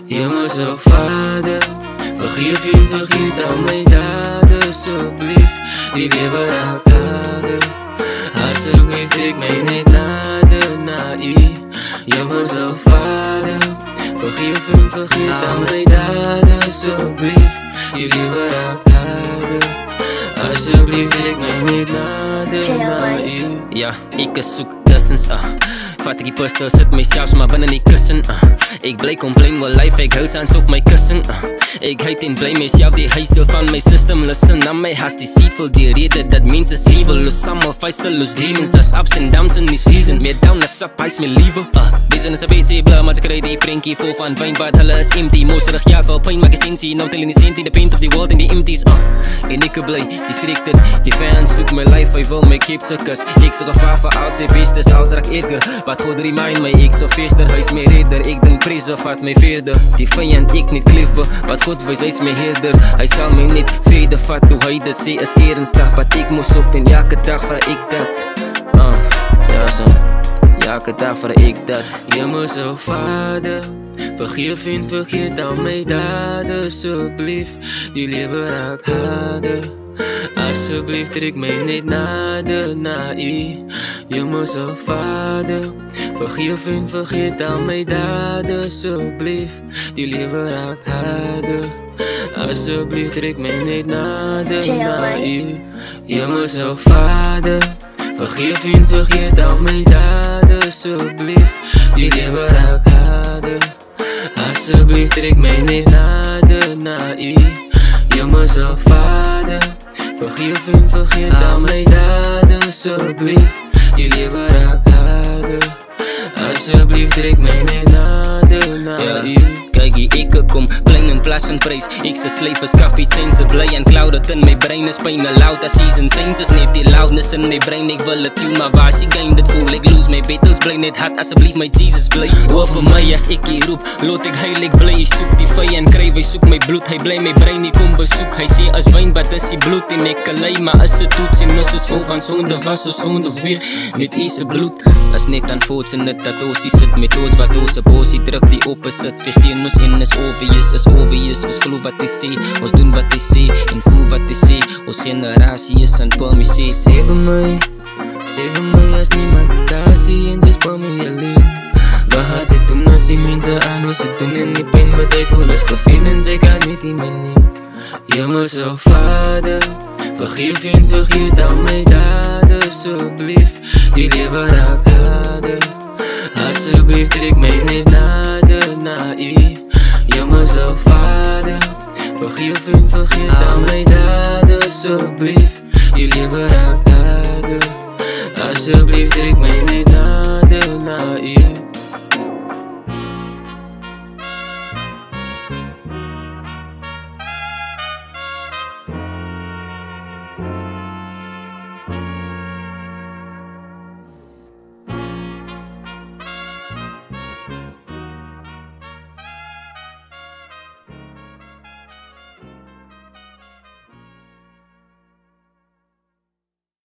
Hemelse Vader, vergeef en vergeet al mijn daden, alsjeblieft, die lewe raakt harder. Alsjeblieft, trek mij niet nader naar U. Hemelse Vader, vergeef en vergeet al mijn daden, alsjeblieft, die lewe raakt harder. Alsjeblieft, trek mij niet nader naar U. Ja, ik zoek distance, vat ek die pistol, sit myself maar binne die kussen, Ek bly complain wel life, ek huls aan op my kussen, Ek huid en bly myself die huisdeel van my system. Listen na my has deceitful, die rede dat mense sieveloos, samal feesteloos demons, das ups and downs in die season, meer down as up, hy's my liewe, Vision is a beetje blur, maar ek kry die prentjie vol van wyn, wat hulle is empty, moserig jaar vol pyn, maak essensie, nou tel in die sentie, the paint of the world in die empties, En ek bly, die streek dit, die fans soek my life, hy wil my keep sukkers, ek so gevaar vir al sy bestes, als raak erger, wat God remind my, ek so vechter, hy's my redder, ek dink prijs of wat my verder, die vijand ek niet klever, wat God wees, hy's my herder, hy sal my niet verder vat, hoe hy dit sê is ernstig, wat ek moes op, en elke dag vraag ek dat, ja so, elke dag vraag ek dat. Hemelse Vader, vergeef en vergeet al my daden, alsjeblieft, die lewe raak harder. Alsjeblieft, trek my net nader na U. Hemelse Vader, vergeef en vergeet al my daden, alsjeblieft, die lewe raak harder. Alsjeblieft, trek my net nader na U. Hemelse Vader, vergeef en vergeet al my daden, alsjeblieft, die lewe raak harder. Alsjeblieft, trek my net nader na U. Hemelse Vader, vergeef en vergeet al my daden, alsjeblieft, die lewe raak harder. Alsjeblieft, trek my net nader na U. Kyk hier, ek kom, plein in plaas van prijs, ek se slyf is kaffie, sense bly en cloud het in my brein is pijn, loud as season, sense is net die loudness in my brein, ek wil het tune, maar waar is die game, dit voel, ek lose my battles, bly net hard, asseblief my Jesus bly, hoor vir my as ek hier roep, lood ek heilig bly, soek die vijand kryf, hy soek my bloed, hy bly my brein, hy kom besoek, hy sê as wijn, wat is die bloed, en ek lei, maar is het toets, en is vol van sonde, was so sonde weer, met Ise bloed, as net aan voorts en net dat ons sit, met ons wat ons bosie druk, die opposite, vecht teen ons en is obvious, ons geloof wat hy sê, ons doen wat hy sê, en voel wat hy sê, ons generasie is aan Paul my sê, sê vir my as niemand daar sê, en sy spel my alleen, waar gaat sy doen as die mense aan ons het doen, en die pijn wat sy voel is te veel, en sy kan niet die my nie. Hemelse Vader, vergeef en vergeet al my daden, alsjeblieft, die lewe raak harder. Alsjeblieft, trek my net nader na U. Hemelse Vader, vergeef en vergeet al my daden, alsjeblieft, die lewe raak harder. Alsjeblieft, trek my net nader na U.